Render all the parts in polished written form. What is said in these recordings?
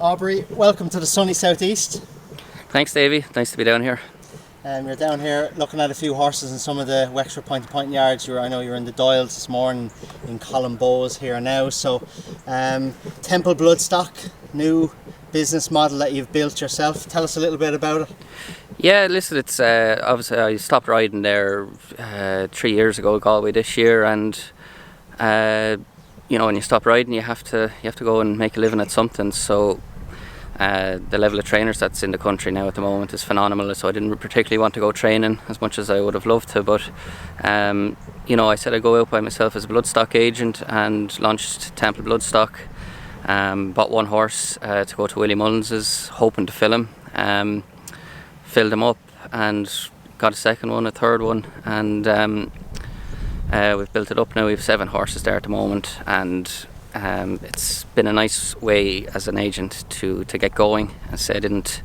Aubrey, welcome to the sunny southeast. Thanks, Davey. Nice to be down here. You're down here looking at a few horses in some of the Wexford point-to-point yards. I know you're in the Doyles this morning, in Columbo's here now. So, Temple Bloodstock, new business model that you've built yourself. Tell us a little bit about it. Yeah, listen, it's obviously I stopped riding there 3 years ago, Galway this year, and when you stop riding, you have to go and make a living at something. So. The level of trainers that's in the country now at the moment is phenomenal, so I didn't particularly want to go training as much as I would have loved to, but I said I'd go out by myself as a bloodstock agent and launched Temple Bloodstock. Bought one horse to go to Willie Mullins, hoping to fill him. Filled him up and got a second one, a third one, and we've built it up now. We have 7 horses there at the moment, and it's been a nice way as an agent to get going. As I didn't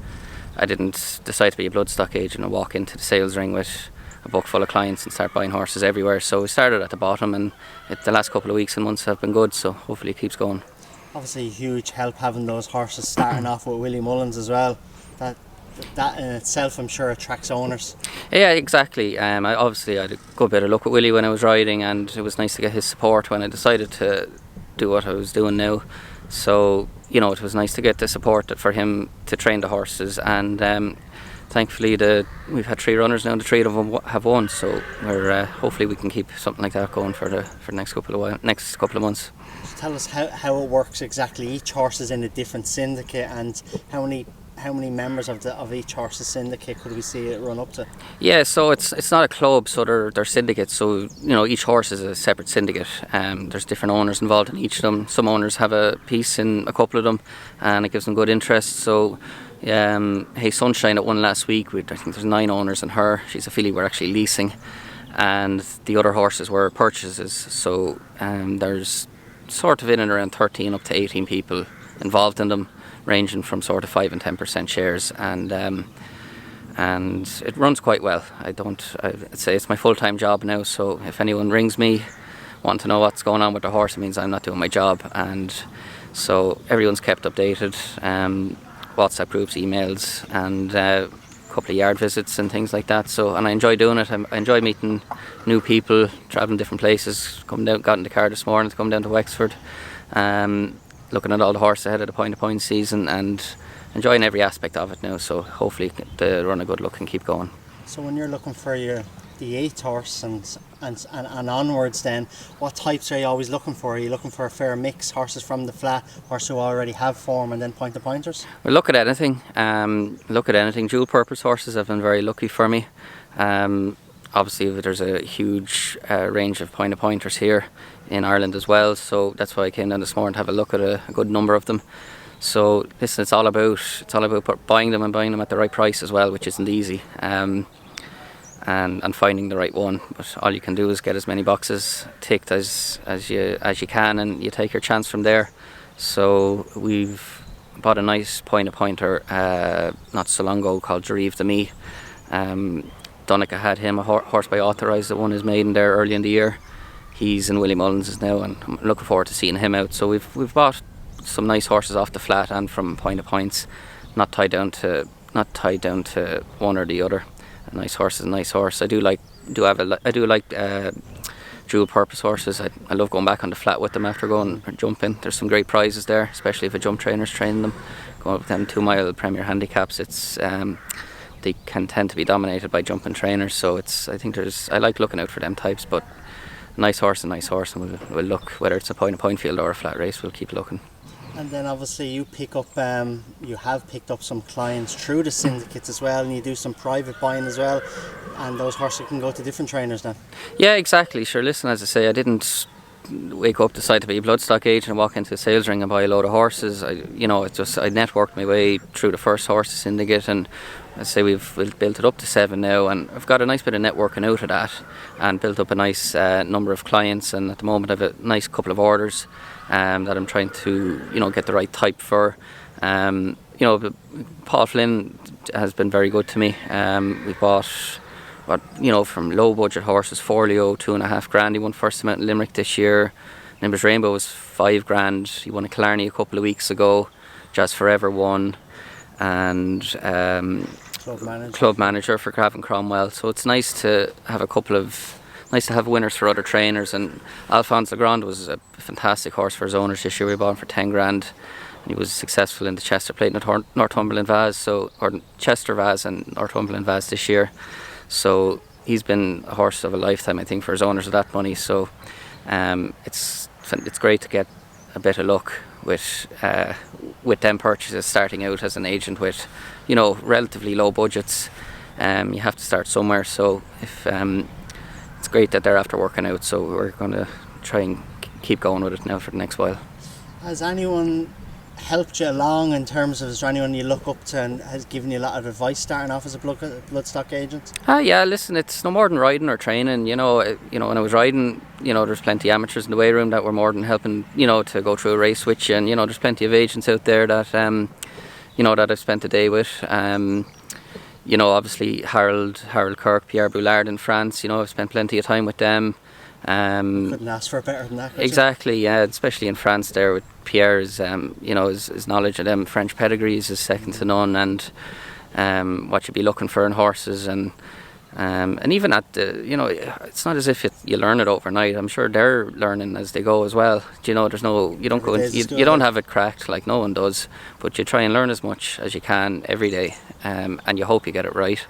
decide to be a bloodstock agent and walk into the sales ring with a book full of clients and start buying horses everywhere. So we started at the bottom, and the last couple of weeks and months have been good, so hopefully it keeps going. Obviously a huge help having those horses starting off with Willie Mullins as well. That in itself, I'm sure, attracts owners. Yeah, exactly. I had a good bit of luck with Willie when I was riding, and it was nice to get his support when I decided to do what I was doing now. So it was nice to get the support for him to train the horses, and thankfully we've had 3 runners now, and the 3 of them have won. So we're hopefully we can keep something like that going for the next couple of months. Tell us how it works exactly. Each horse is in a different syndicate, and how many members of each horse's syndicate could we see it run up to? Yeah, so it's not a club, so they're syndicates. So each horse is a separate syndicate. There's different owners involved in each of them. Some owners have a piece in a couple of them, and it gives them good interest. So Hey Sunshine at one last week, I think there's 9 owners in her. She's a filly we're actually leasing, and the other horses were purchases. So there's sort of in and around 13 up to 18 people involved in them, ranging from sort of 5 and 10% shares, and it runs quite well. I'd say it's my full-time job now, so if anyone rings me wanting to know what's going on with the horse, it means I'm not doing my job. And so everyone's kept updated, WhatsApp groups, emails, and a couple of yard visits and things like that. So, and I enjoy doing it. I enjoy meeting new people, travelling different places. Got in the car this morning to come down to Wexford, looking at all the horses ahead of the point-to-point season, and enjoying every aspect of it now. So hopefully they run a good look and keep going. So when you're looking for the 8th horse and onwards, then what types are you always looking for? Are you looking for a fair mix, horses from the flat, horses who already have form, and then point-to-pointers? We look at anything. Dual purpose horses have been very lucky for me. Obviously there's a huge range of point-to-pointers here in Ireland as well, so that's why I came down this morning to have a look at a good number of them. So listen, it's all about buying them at the right price as well, which isn't easy, and finding the right one. But all you can do is get as many boxes ticked as you can, and you take your chance from there. So we've bought a nice point-to-pointer not so long ago called Derive de Me. Donica had him, a horse by authorised, that won his maiden there early in the year. He's in Willie Mullins now, and I'm looking forward to seeing him out. So we've bought some nice horses off the flat and from point-to-points, not tied down to one or the other. A nice horse is a nice horse. I do like dual purpose horses. I love going back on the flat with them after going jumping. There's some great prizes there, especially if a jump trainer's training them. Going up with them 2-mile Premier handicaps, they can tend to be dominated by jumping trainers, so I like looking out for them types. But a nice horse, and we'll look, whether it's a point field or a flat race, we'll keep looking. And then obviously you have picked up some clients through the syndicates as well, and you do some private buying as well, and those horses can go to different trainers now. Yeah, exactly. Sure, listen, as I say, I didn't wake up, decide to be a bloodstock agent and walk into a sales ring and buy a load of horses. I networked my way through the first horse syndicate, and I'd say we've built it up to 7 now, and I've got a nice bit of networking out of that, and built up a nice number of clients. And at the moment I've a nice couple of orders that I'm trying to get the right type for. Paul Flynn has been very good to me. We bought from low budget horses, Forleo, $2,500. He won first time out in Limerick this year. Nimbus Rainbow was $5,000. He won a Killarney a couple of weeks ago. Jazz Forever won, and club manager for Craven Cromwell. So it's nice to have nice to have winners for other trainers. And Alphonse Legrand was a fantastic horse for his owners this year. We bought him for 10 grand. And he was successful in the Chester Plate and Northumberland Vase, or Chester Vase and Northumberland Vase this year. So he's been a horse of a lifetime, I think, for his owners of that money. So it's great to get a bit of luck with them purchases, starting out as an agent with, relatively low budgets. You have to start somewhere. So if it's great that they're after working out. So we're going to try and keep going with it now for the next while. Has anyone helped you along in terms of, is there anyone you look up to and has given you a lot of advice starting off as a bloodstock agent? Yeah, listen, it's no more than riding or training. When I was riding, there's plenty of amateurs in the weigh room that were more than helping, to go through a race with you. And there's plenty of agents out there that that I've spent a day with. Obviously Harold Kirk, Pierre Boulard in France. I've spent plenty of time with them. Couldn't ask for better than that. Exactly, yeah. Especially in France, there with Pierre's, his knowledge of them French pedigrees is second to none, and what you'd be looking for in horses, and even at the, it's not as if you learn it overnight. I'm sure they're learning as they go as well. There's no, you don't go, you don't have it cracked like no one does, but you try and learn as much as you can every day, and you hope you get it right.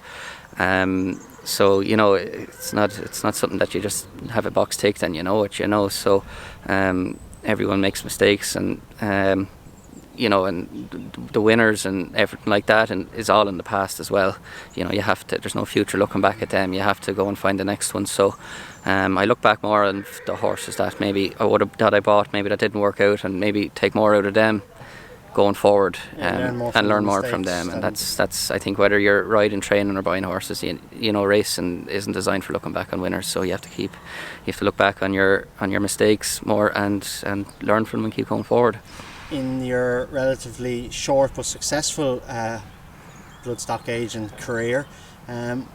So it's not something that you just have a box ticked and so everyone makes mistakes, and and the winners and everything like that and is all in the past as well. You have to, there's no future looking back at them. You have to go and find the next one. So I look back more on the horses that maybe that I bought, maybe that didn't work out, and maybe take more out of them going forward, and learn more from them. And that's I think, whether you're riding, training or buying horses, racing isn't designed for looking back on winners. So you have to look back on your mistakes more and learn from them and keep going forward. In your relatively short but successful bloodstock agent career,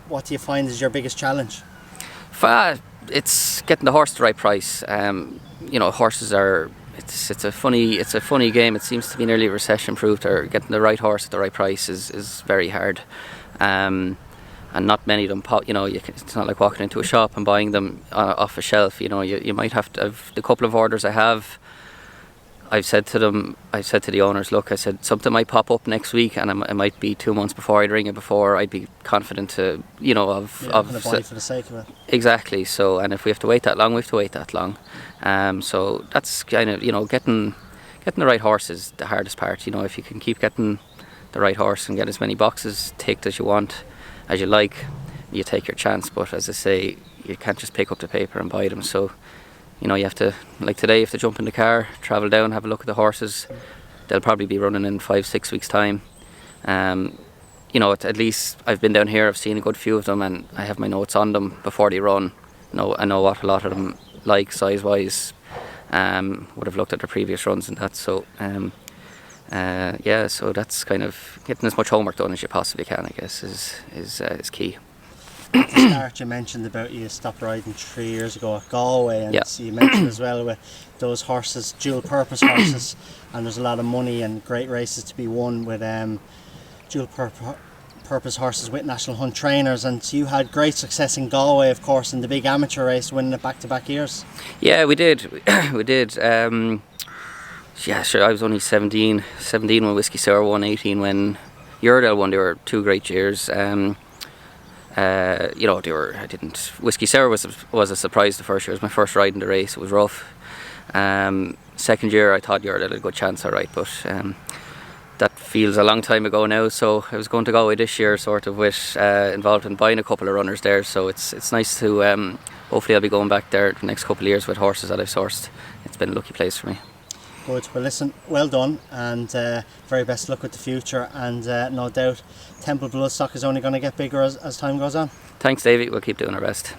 what do you find is your biggest challenge? It's getting the horse the right price. Horses are, it's a funny game. It seems to be nearly recession proof, or getting the right horse at the right price is very hard, and not many of them pop. It's not like walking into a shop and buying them off a shelf. You might have to have the couple of orders I have. I've said to the owners, look, I said, something might pop up next week, and it might be 2 months before I'd ring it, before I'd be confident to, of buy for the sake of it. Exactly. So, and if we have to wait that long, we have to wait that long. So that's kind of, getting the right horse is the hardest part. If you can keep getting the right horse and get as many boxes ticked as you want, as you like, you take your chance. But as I say, you can't just pick up the paper and buy them. So, you have to, like today, you have to jump in the car, travel down, have a look at the horses. They'll probably be running in 5-6 weeks time. At least I've been down here, I've seen a good few of them, and I have my notes on them before they run. I know what a lot of them like size wise. Would have looked at their previous runs and that. So so that's kind of getting as much homework done as you possibly can, I guess, is key. At the start, you mentioned about you stopped riding 3 years ago at Galway, and you mentioned as well with those horses, dual purpose horses, and there's a lot of money and great races to be won with dual purpose horses with National Hunt trainers, and you had great success in Galway, of course, in the big amateur race, winning it back-to-back years. Yeah, we did. We did. Sure, I was only 17 when Whiskey Sour won, 18 when Uredale won. They were 2 great years. Whiskey Sour was a surprise the first year. It was my first ride in the race. It was rough. Second year I thought Uredale had a good chance, alright, but that feels a long time ago now. So I was going to Galway this year, sort of with involved in buying a couple of runners there. So it's nice to hopefully I'll be going back there the next couple of years with horses that I've sourced. It's been a lucky place for me. Good. Well, listen, well done, and very best luck with the future, and no doubt Temple Bloodstock is only going to get bigger as time goes on. Thanks, Davey. We'll keep doing our best.